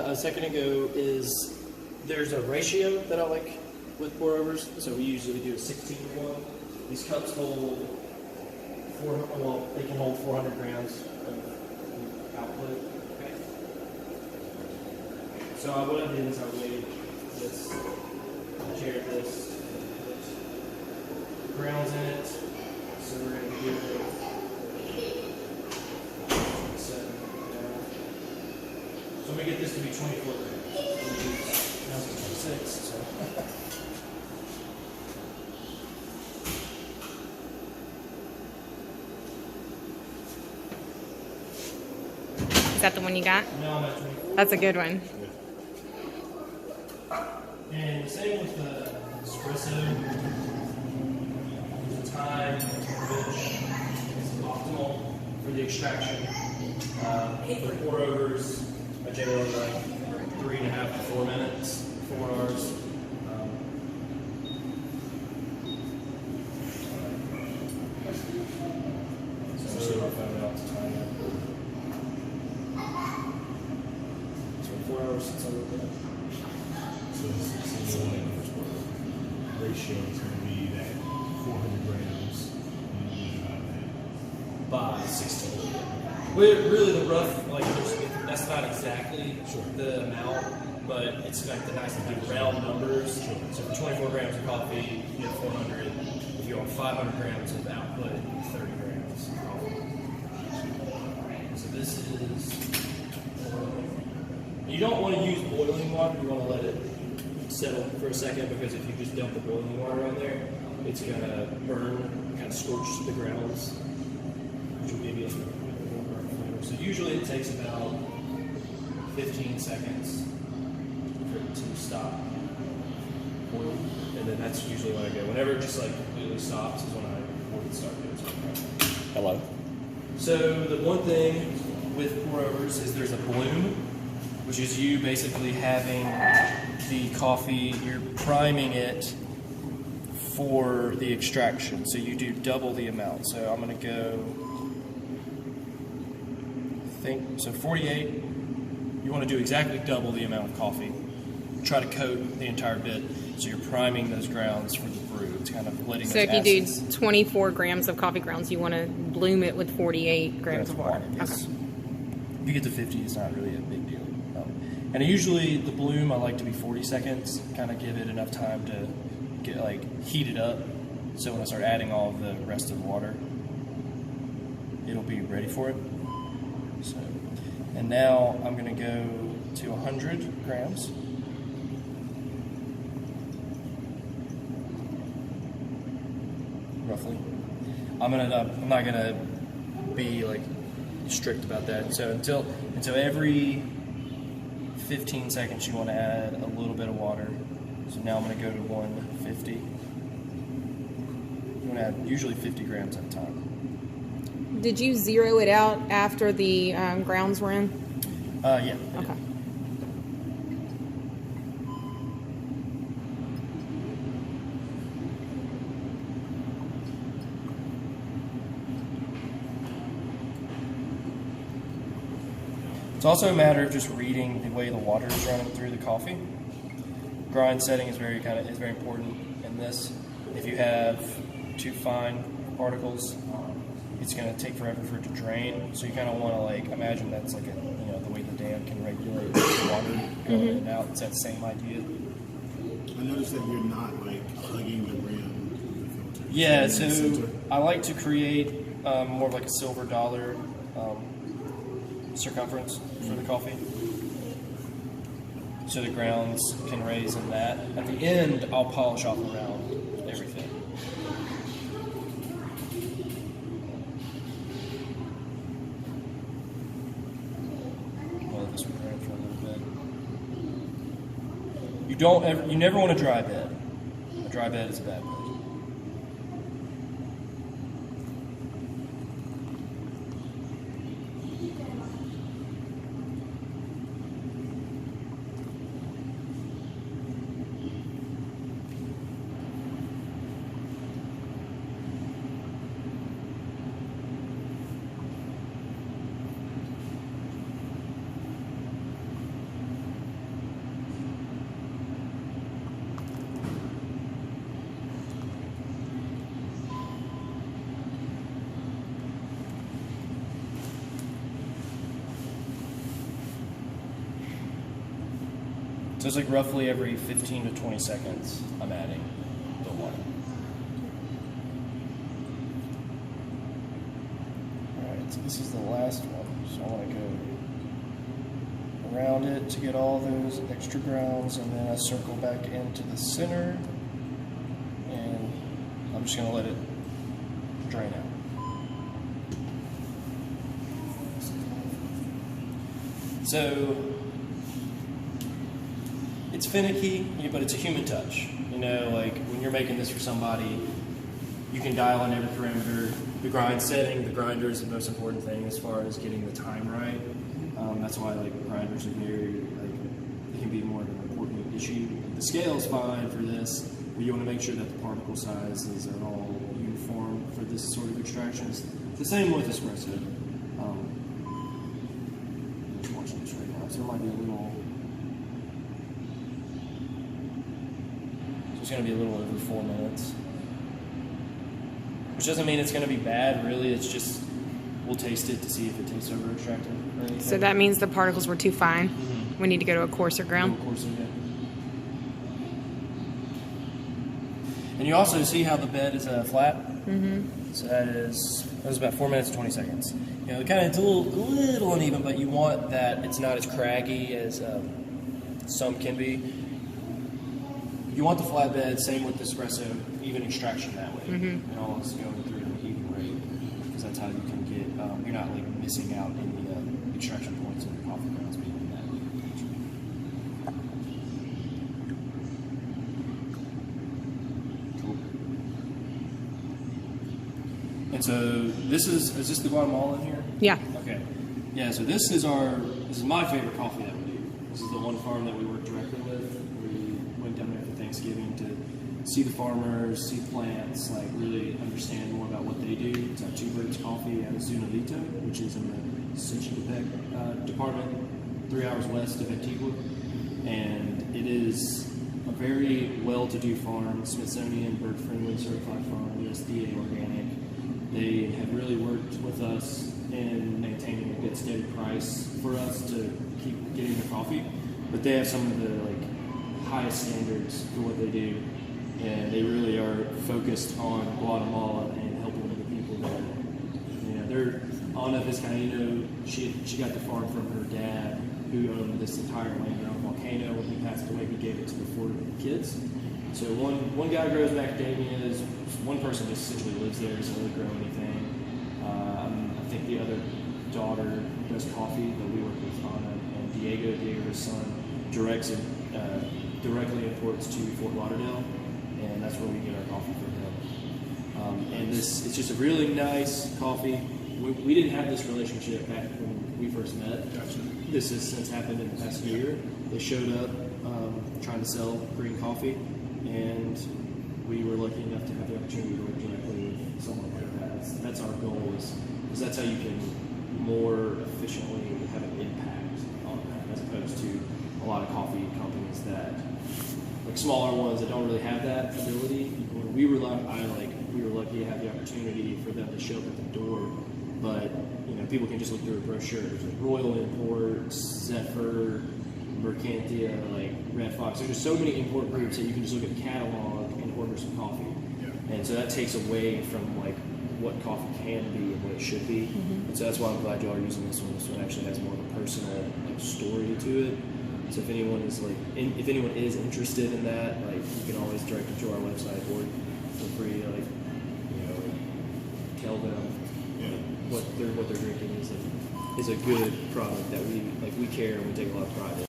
a second ago is there's a ratio that I like with pour overs. So we usually do a 16-to-1. These cups hold they can hold 400 grams of output. Okay. So what I did is I weighed this, shared this, grounds in it. So we're going to give it 7. So I'm going to get this to be 24 grams. Now it's 26. So. Is that the one you got? Now I'm at 24. That's a good one. And the same with the espresso. The time which is optimal for the extraction. For pour overs, I generally like 3.5 to 4 minutes, 4 hours. So I'll find out the time. 4 hours since I wrote that. So the ratio is going to be that 400 grams. By 16. Really, the rough, like, that's not exactly the amount, but it's like the nice like round numbers. So for 24 grams of coffee, you get 400. If you want 500 grams of output, 30 grams of coffee. So this is. You don't want to use boiling water. You want to let it settle for a second, because if you just dump the boiling water on there, it's going to burn, kind of scorch the grounds, which will give you a little burn flavor. So usually it takes about 15 seconds for it to stop boiling, and then that's usually when I go. Whenever it just like completely stops is when I would start doing something. Hello. So the one thing with pour overs is there's a bloom, which is you basically having the coffee, you're priming it for the extraction. So you do double the amount. So I'm going to go, so 48, you want to do exactly double the amount of coffee. Try to coat the entire bit, so you're priming those grounds for the brew. It's kind of letting So if you do 24 grams of coffee grounds, you want to bloom it with 48 grams of water. Yes. Okay. If you get to 50, it's not really a big deal. And usually the bloom I like to be 40 seconds, kind of give it enough time to get heat it up. So when I start adding all of the rest of the water, it'll be ready for it. So, and now I'm going to go to 100 grams. Roughly. I'm not gonna be strict about that. So until every 15 seconds you want to add a little bit of water. So now I'm going to go to 150. You want to add usually 50 grams at a time. Did you zero it out after the grounds were in? Yeah. Okay. It's also a matter of just reading the way the water is running through the coffee. Grind setting is very important in this. If you have too fine particles, it's going to take forever for it to drain. So you kind of want to imagine that's the way the dam can regulate the water going in and out. It's that same idea. I noticed that you're not hugging the rim of the filter. Yeah, so I like to create more of a silver dollar circumference for the coffee, so the grounds can raise in that. At the end, I'll polish off around everything. I'll let this one run for a little bit. You never want to dry bed. A dry bed is a bad bed. So it's like roughly every 15 to 20 seconds I'm adding the water. Alright, so this is the last one. So I want to go around it to get all those extra grounds, and then I circle back into the center, and I'm just going to let it drain out. So it's finicky, but it's a human touch. You know, like when you're making this for somebody, you can dial in every parameter. The grind setting, the grinder is the most important thing as far as getting the time right. That's why like grinders are very, like, they can be more of an important issue. The scale is fine for this, but you want to make sure that the particle sizes are all uniform for this sort of extraction. It's the same with espresso. I'm just watching this right now, so there might be a little. So it's going to be a little over 4 minutes. Which doesn't mean it's going to be bad, really. It's just, we'll taste it to see if it tastes over extracted or anything. So that means the particles were too fine. Mm-hmm. We need to go to a coarser ground. Coarser, yeah. And you also see how the bed is flat? Mm-hmm. So that was about 4 minutes and 20 seconds. You know, kind of it's a little uneven, but you want that it's not as craggy as some can be. You want the flat bed, same with the espresso, even extraction that way. Mm-hmm. And all is going through at an even rate, because that's how you can get, you're not like missing out any extraction points in the coffee grounds being that. Cool. And so this is this the Guatemalan here? Yeah. Okay. Yeah, so this is my favorite coffee that we do. This is the one farm that we work directly with. We went down there for Thanksgiving to see the farmers, see plants, like really understand more about what they do. It's at Two Birds Coffee out of Zunalito, which is in the Xochitepec department, 3 hours west of Antigua. And it is a very well-to-do farm, Smithsonian, bird-friendly, certified farm, USDA organic. They have really worked with us in maintaining a good steady price for us to keep getting the coffee. But they have some of the highest standards for what they do, and they really are focused on Guatemala and helping the people there. You know, they're Ana Vizcaíno. She got the farm from her dad, who owned this entire land around Volcano. When he passed away, he gave it to the 4 kids. So one guy grows macadamias, one person just essentially lives there, doesn't really grow anything. I think the other daughter does coffee, but we work with Ana and Diego, his son, directly imports to Fort Lauderdale, and that's where we get our coffee from him. And it's just a really nice coffee. We didn't have this relationship back when we first met. Gotcha. This has since happened in the past year. They showed up trying to sell green coffee, and we were lucky enough to have the opportunity to work directly with someone like that. That's our goal, is that's how you can more efficiently have an impact on that, as opposed to a lot of coffee companies that, like smaller ones that don't really have that ability. We were lucky to have the opportunity for them to show up at the door, but people can just look through a brochure. There's like Royal Imports, Zephyr, Mercantia, like Red Fox. There's just so many import groups that you can just look at the catalog and order some coffee. Yeah. And so that takes away from what coffee can be and what it should be. Mm-hmm. And so that's why I'm glad y'all are using this one. This one actually has more of a personal story to it. So if anyone is if anyone is interested in that, you can always direct them to our website, or feel free to tell them what they're drinking is a good product that we care and we take a lot of pride in.